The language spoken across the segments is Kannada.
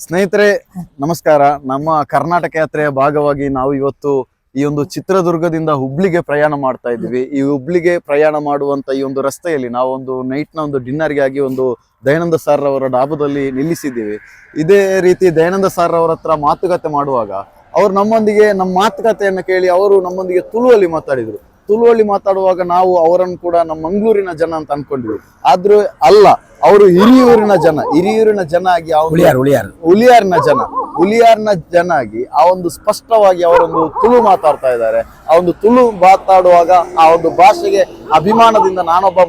ಸ್ನೇಹಿತರೆ ನಮಸ್ಕಾರ. ನಮ್ಮ ಕರ್ನಾಟಕ ಯಾತ್ರೆಯ ಭಾಗವಾಗಿ ನಾವು ಇವತ್ತು ಈ ಒಂದು ಚಿತ್ರದುರ್ಗದಿಂದ ಹುಬ್ಳಿಗೆ ಪ್ರಯಾಣ ಮಾಡ್ತಾ ಇದ್ದೀವಿ. ಈ ಹುಬ್ಳಿಗೆ ಪ್ರಯಾಣ ಮಾಡುವಂತ ಈ ಒಂದು ರಸ್ತೆಯಲ್ಲಿ ನಾವು ಒಂದು ನೈಟ್ನ ಒಂದು ಡಿನ್ನರ್ಗಾಗಿ ಒಂದು ದಯಾನಂದ ಸರ್ ಅವರ ಡಾಬಾದಲ್ಲಿ ನಿಲ್ಲಿಸಿದ್ದೀವಿ. ಇದೇ ರೀತಿ ದಯಾನಂದ ಸರ್ ಅವರ ಹತ್ರ ಮಾತುಕತೆ ಮಾಡುವಾಗ ಅವರು ನಮ್ಮೊಂದಿಗೆ ನಮ್ಮ ಮಾತುಕತೆಯನ್ನು ಕೇಳಿ ಅವರು ನಮ್ಮೊಂದಿಗೆ ತುಳುವಲ್ಲಿ ಮಾತಾಡಿದ್ರು. ತುಳುವಲ್ಲಿ ಮಾತಾಡುವಾಗ ನಾವು ಅವರನ್ನು ಕೂಡ ನಮ್ಮ ಮಂಗಳೂರಿನ ಜನ ಅಂತ ಅನ್ಕೊಂಡಿದ್ವಿ. ಆದ್ರೂ ಅಲ್ಲ, ಅವರು ಹಿರಿಯೂರಿನ ಜನ ಆಗಿ ಹುಲಿಯಾರ್ನ ಜನ ಆಗಿ ಆ ಒಂದು ಸ್ಪಷ್ಟವಾಗಿ ಅವರೊಂದು ತುಳು ಮಾತಾಡ್ತಾ ಇದ್ದಾರೆ. ಆ ಒಂದು ತುಳು ಮಾತಾಡುವಾಗ ಆ ಒಂದು ಭಾಷೆಗೆ ಅಭಿಮಾನದಿಂದ ನಾನೊಬ್ಬ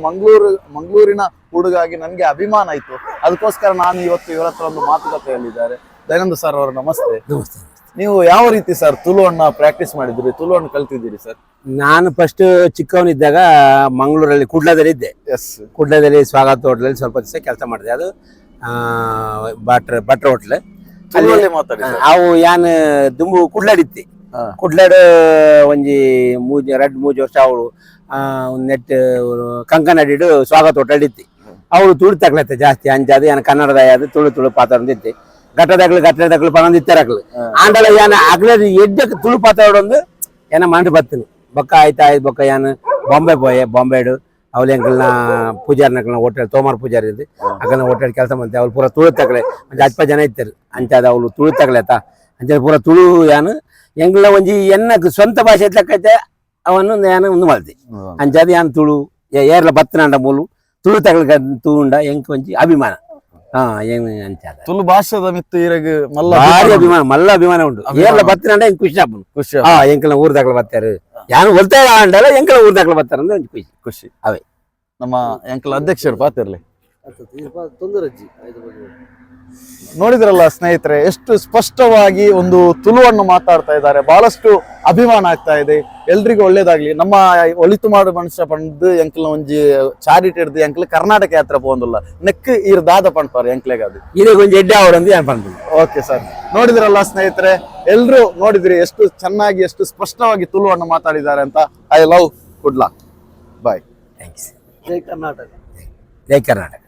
ಮಂಗಳೂರಿನ ಹುಡುಗಾಗಿ ನನಗೆ ಅಭಿಮಾನ ಆಯ್ತು. ಅದಕ್ಕೋಸ್ಕರ ನಾನು ಇವತ್ತು ಇವರ ಹತ್ರ ಒಂದು ಮಾತುಕತೆಯಲ್ಲಿದ್ದಾರೆ. ದಯಾನಂದ ಸರ್ ಅವರು ನಮಸ್ತೆ. ನೀವು ಯಾವ ರೀತಿ ಸರ್ ತುಳುವನ್ನ ಪ್ರಾಕ್ಟೀಸ್ ಮಾಡಿದ್ರಿ, ತುಳುವನ್ನು ಕಲ್ತಿದ್ದೀರಿ ಸರ್? ನಾನು ಫಸ್ಟ್ ಚಿಕ್ಕವನಿದ್ದಾಗ ಮಂಗಳೂರಲ್ಲಿ ಕುಡ್ಲದಲ್ಲಿ ಇದ್ದೆ. ಕುಡ್ಲದಲ್ಲಿ ಸ್ವಾಗತ ಹೋಟ್ಲಲ್ಲಿ ಸ್ವಲ್ಪ ದಿವಸ ಕೆಲಸ ಮಾಡಿದೆ. ಅದು ಭಟ್ರ ಹೋಟ್ಲ್. ಅವು ಯಾನ್ ದುಂಬು ಕುಡ್ಲಾಡಿತ್ತಿ. ಕುಡ್ಲಾಡ್ ಒಂಜಿ ಎರಡು ಮೂಜಿ ವರ್ಷ ಅವಳು ನೆಟ್ ಕಂಕನಾಡಿಡು ಸ್ವಾಗತ ಹೋಟೆಲ್ ಇತ್ತಿ. ಅವಳು ತುಳು ತಗ್ಲತ್ತೆ ಜಾಸ್ತಿ ಅಂಜಾದ ಏನ ಕನ್ನಡದ ಯಾವ್ದು ತುಳು ಪಾತಾಡೊಂದಿತ್ತಿ. ಗಟ್ಟದಾಗ್ಲು ಪಣಂದಿತ್ತಾರಕ್ಲು ಆಂಡಲ ಯಾನ ಅಗ್ಲ ಎಡ್ಡಕ್ಕೆ ತುಳು ಪಾತಾಡೊಂದು ಏನ ಮಂಡು ಬತ್ತನು ಬೊಕ್ಕ ಆಯ್ತಾ ಬೊಕ್ಕ ಯಾನು ಬಾಂಬೆ ಪೋಯೆ ಬಾಂಬೆಡು ಅವಳು ಎಂಕಲ್ನ ಪೂಜಾರ್ನಕಲ್ನ ಹೋಟೆಲ್ ತೋಮಾರ್ ಪೂಜಾರಿ ಇದ್ದು ಅಕಲ್ನ ಹೋಟೆಲ್ ಕೆಲಸ ಮಾಡ್ತೆ. ಅವ್ಳು ಪೂರ ತುಳು ತಗಲೆ ಒಂದು 10 ಜನ ಇತ್ತಾರೆ ಅಂಚಾದ ಅವಳು ತುಳು ತಗಲೆತ ಅಂಚಾದ ಪೂರ ತುಳು ಯಾನು ಎಂಗ್ಲ ಒಂಜಿ ಎನ್ನ ಸ್ವಂತ ಭಾಷೆ ಎತ್ಲಕ್ಕೈತೆ ಅವನ್ನು ಯಾನು ಒಂದು ಮಾಡ್ತಿ ಅಂಚಾದ ಯಾನು ತುಳು ಏರ್ಲ ಬತ್ತನಾಂಡ ಮೂಲು ತುಳು ತಗಲ ತೂಂಡ ಎಂಕ್ ಒಂಜಿ ಅಭಿಮಾನ. ತುಳು ಭಾಷೆದ ಮಿತ್ತು ಇರಗ ಭಾರಿ ಅಭಿಮಾನ ಮಲ್ಲ ಅಭಿಮಾನ ಉಂಟು. ಏರ್ಲ ಬತ್ತಿನ ಖುಷಿ ಖುಷಿ ಎಂಕಲ್ನ ಊರ್ದಾಗ್ಲ ಬರ್ತಾರೆ ಯಾರು ಹೊಲ್ತಾ ಅಂಡಲ್ಲ ಎಂಕಲ ಊರ್ದಾಗ್ಲ ಬರ್ತಾರ ಅಂದ್ರೆ ಒಂದು ಖುಷಿ ಅವೇ. ನಮ್ಮ ಎಂಕಲ ಅಧ್ಯಕ್ಷರು ಪಾತಿರ್ಲಿ ನೋಡಿದ್ರಲ್ಲ ಸ್ನೇಹಿತರೆ, ಎಷ್ಟು ಸ್ಪಷ್ಟವಾಗಿ ಒಂದು ತುಳುವನ್ನು ಮಾತಾಡ್ತಾ ಇದ್ದಾರೆ. ಬಹಳಷ್ಟು ಅಭಿಮಾನ ಆಗ್ತಾ ಇದೆ. ಎಲ್ರಿಗೂ ಒಳ್ಳೇದಾಗ್ಲಿ. ನಮ್ಮ ಒಳಿತು ಮಾಡು ಮನುಷ್ಯ ಪಂಡು ಎಂಕ್ಲ ಒಂಜಿ ಚಾರಿಟಿ ಹಿಡ್ದು ಎಂಕ್ಲ ಕರ್ನಾಟಕ ಯಾತ್ರೆ ಪೋಂದಿಲ್ಲ ನೆಕ್ ಇರ್ ದಾದ ಪಂಡ್ಪಾರ ಎಂಕ್ಲೆಗಾದು ಇದೇ ಒಂಜಿ ಎಡ್ಡೆ ಅವರಂದು ಏನ್ ಪಂಡ್. ಓಕೆ ಸರ್, ನೋಡಿದ್ರಲ್ಲ ಸ್ನೇಹಿತರೆ, ಎಲ್ರು ನೋಡಿದ್ರಿ ಎಷ್ಟು ಚೆನ್ನಾಗಿ ಎಷ್ಟು ಸ್ಪಷ್ಟವಾಗಿ ತುಳುವನ್ನು ಮಾತಾಡಿದ್ದಾರೆ ಅಂತ. I love Kudla. Bye. Thanks. ಜೈ ಕರ್ನಾಟಕ. ಜೈ ಕರ್ನಾಟಕ.